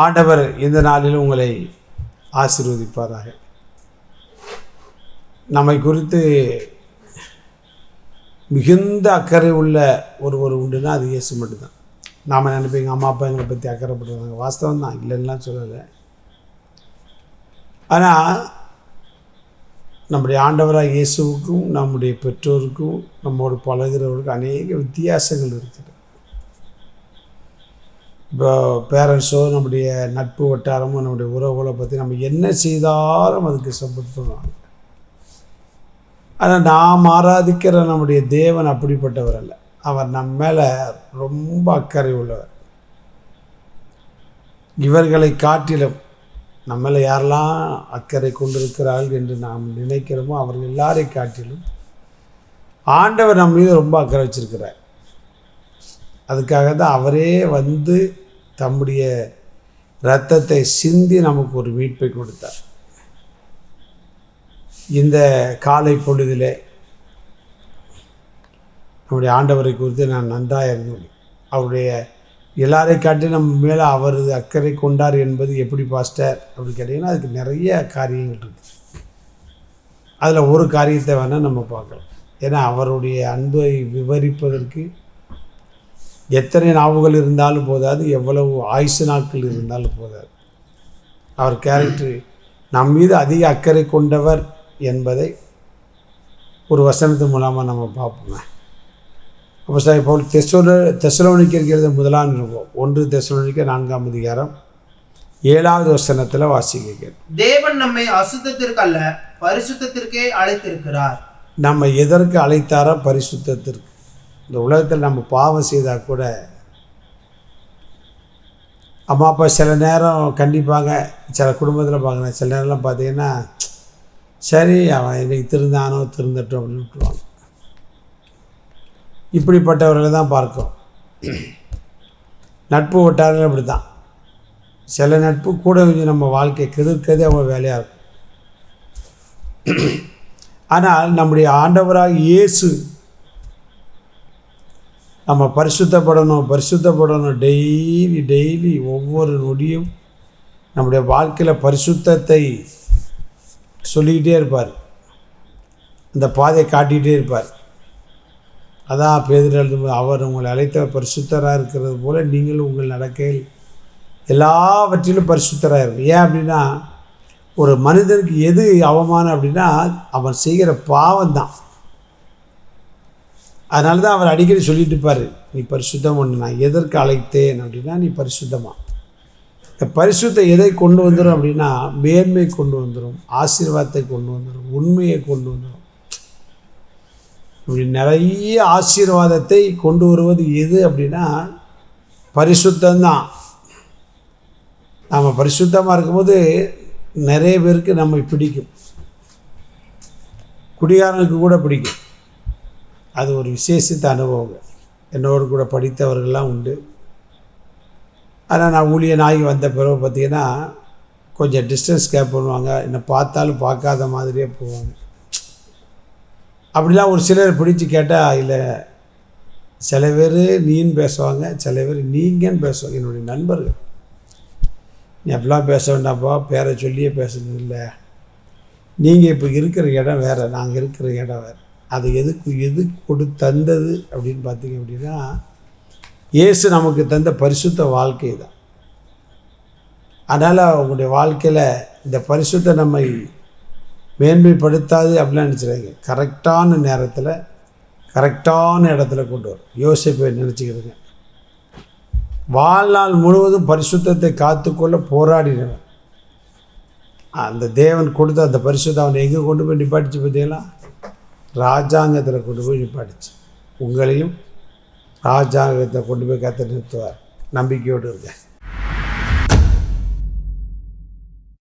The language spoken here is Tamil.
ஆண்டவர் இந்த நாளில் உங்களை ஆசீர்வதிப்பாராக. நம்மை குறித்து மிகுந்த அக்கறை உள்ள ஒருவர் உண்டுன்னா அது இயேசு மட்டும்தான். நாம் நினைப்பீங்க அம்மா அப்பா எங்களை பற்றி அக்கறைப்படுறாங்க. வாஸ்தவம் தான், இல்லைன்னா சொல்லலை. ஆனால் நம்முடைய ஆண்டவராக இயேசுவுக்கும் நம்முடைய பெற்றோருக்கும் நம்மோடு பழகிறவர்களுக்கும் அநேக வித்தியாசங்கள் இருக்குது. இப்போ பேரண்ட்ஸோ நம்முடைய நட்பு வட்டாரமோ நம்முடைய உறவுகளை பற்றி நம்ம என்ன செய்தாலும் அதுக்கு சப்போர்ட் பண்ணுவாங்க. ஆனால் நாம் ஆராதிக்கிற நம்முடைய தேவன் அப்படிப்பட்டவர் அல்ல. அவர் நம்ம மேலே ரொம்ப அக்கறை உள்ளவர். இவர்களை காட்டிலும் நம்மளை யாரெல்லாம் அக்கறை கொண்டிருக்கிறார்கள் என்று நாம் நினைக்கிறோமோ அவர்கள் எல்லாரையும் காட்டிலும் ஆண்டவர் நம்ம மீது ரொம்ப அக்கறை வச்சிருக்கிறார். அதுக்காக தான் அவரே வந்து தம்முடைய இரத்தத்தை சிந்தி நமக்கு ஒரு மீட்பை கொடுத்தார். இந்த காலை பொழுதிலே நம்முடைய ஆண்டவரை குறித்து நான் நன்றாக இருந்தேன். அவருடைய எல்லாரையும் காட்டி நம்ம மேலே அவர் அக்கறை கொண்டார் என்பது எப்படி பாஸ்டர் அப்படி கேட்டிங்கன்னா அதுக்கு நிறைய காரியங்கள் இருக்குது. அதில் ஒரு காரியத்தை வேணால் நம்ம பார்க்கலாம். ஏன்னா அவருடைய அன்பை விவரிப்பதற்கு எத்தனை நாவுகள் இருந்தாலும் போதாது, எவ்வளவு ஆயுசு நாட்கள் இருந்தாலும் போதாது. அவர் கேரக்டர் நம் மீது அதிக அக்கறை கொண்டவர் என்பதை ஒரு வசனத்தின் மூலமாக நம்ம பார்ப்போமே. அப்போ சார் இப்போ தெசலோனிக்கர் முதலாம் நிருபம் 1 தெசலோனிக்கர் 4ஆம் அதிகாரம் 7வது வசனத்தில் வாசிக்க. தேவன் நம்மை அசுத்தத்திற்கு அல்ல பரிசுத்தத்திற்கே அழைத்திருக்கிறார். நம்ம எதற்கு அழைத்தாரோ? பரிசுத்தத்திற்கு. இந்த உலகத்தில் நம்ம பாவம் செய்தால் கூட அம்மா அப்பா சில நேரம் கண்டிப்பாங்க. சில குடும்பத்தில் பார்க்குறேன், சில நேரம்லாம் பார்த்தீங்கன்னா சரி அவன் இன்றைக்கி திருந்தானோ திருந்தட்டும் அப்படின்னு விட்டுருவாங்க. இப்படிப்பட்டவர்களை தான் பார்க்கும். நட்பு வட்டாரங்கள் அப்படி தான். சில நட்பு கூட கொஞ்சம் நம்ம வாழ்க்கையை கெடுக்கிறதே அவங்க வேலையாக இருக்கும். ஆனால் நம்முடைய ஆண்டவராக இயேசு நம்ம பரிசுத்தப்படணும் டெய்லி ஒவ்வொரு நொடியும் நம்முடைய வாழ்க்கையில் பரிசுத்தத்தை சொல்லிக்கிட்டே இருப்பார். அந்த பாதையை காட்டிகிட்டே இருப்பார். அதான் பேதுரு எழுதும்போது அவர் உங்களை அழைத்த பரிசுத்தராக இருக்கிறது போல் நீங்களும் உங்கள் நடக்கையில் எல்லாவற்றிலும் பரிசுத்தராக இருக்கும். ஏன் அப்படின்னா ஒரு மனிதனுக்கு எது அவமானம் அப்படின்னா அவன் செய்கிற பாவம் தான். அதனால தான் அவர் அடிக்கடி சொல்லிட்டு இருப்பார், நீ பரிசுத்தம் ஒன்று, நான் எதற்கு அழைத்தேன் அப்படின்னா நீ பரிசுத்தமாக. இந்த பரிசுத்தம் எதை கொண்டு வந்துடும் அப்படின்னா மேன்மை கொண்டு வந்துடும், ஆசீர்வாதத்தை கொண்டு வந்துடும், உண்மையை கொண்டு வந்துடும். இப்படி நிறைய ஆசீர்வாதத்தை கொண்டு வருவது எது அப்படின்னா பரிசுத்தம்தான். நம்ம பரிசுத்தமாக இருக்கும்போது நிறைய பேருக்கு நம்ம பிடிக்கும். குடிகாரனுக்கு கூட பிடிக்கும். அது ஒரு விசேஷித்த அனுபவங்க. என்னோடு கூட படித்தவர்கள்லாம் உண்டு. ஆனால் நான் ஊழியனாகி வந்த பிறகு பார்த்திங்கன்னா கொஞ்சம் டிஸ்டன்ஸ் கேப் பண்ணுவாங்க. என்னை பார்த்தாலும் பார்க்காத மாதிரியே போவாங்க. அப்படிலாம் ஒரு சிலர் பிடிச்சி கேட்டால் இல்லை, சில பேர் நீன்னு பேசுவாங்க, சில பேர் நீங்கன்னு பேசுவாங்க. என்னுடைய நண்பர்கள், நீ அப்படிலாம் பேச வேண்டாம்ப்பா, பேரை சொல்லியே பேசுறது இல்லை, நீங்கள் இப்போ இருக்கிற இடம் வேறு, நாங்கள் இருக்கிற இடம் வேறு. அது எது தந்தது அப்படின்னு பார்த்தீங்க அப்படின்னா இயேசு நமக்கு தந்த பரிசுத்த வாழ்க்கை தான். அதனால் உங்களுடைய வாழ்க்கையில் இந்த பரிசுத்த நம்மை மேன்மைப்படுத்தாது அப்படிலாம் நினச்சிடாங்க. கரெக்டான நேரத்தில் கரெக்டான இடத்துல கொண்டு வரும். யோசிப்பை நினச்சிக்கிறதுங்க. வாழ்நாள் முழுவதும் பரிசுத்தத்தை காத்துக்கொள்ள போராடினவன். அந்த தேவன் கொடுத்த அந்த பரிசுத்தம் அவனை எங்கே கொண்டு போய் நிப்பாட்டிச்சு பார்த்தீங்களா? ராஜாங்கத்தில் கொண்டு போய் நிப்பாட்டிச்சு. உங்களையும் ராஜாங்கத்தை கொண்டு போய் கற்று நிறுத்துவார். நம்பிக்கையோடு இருக்க.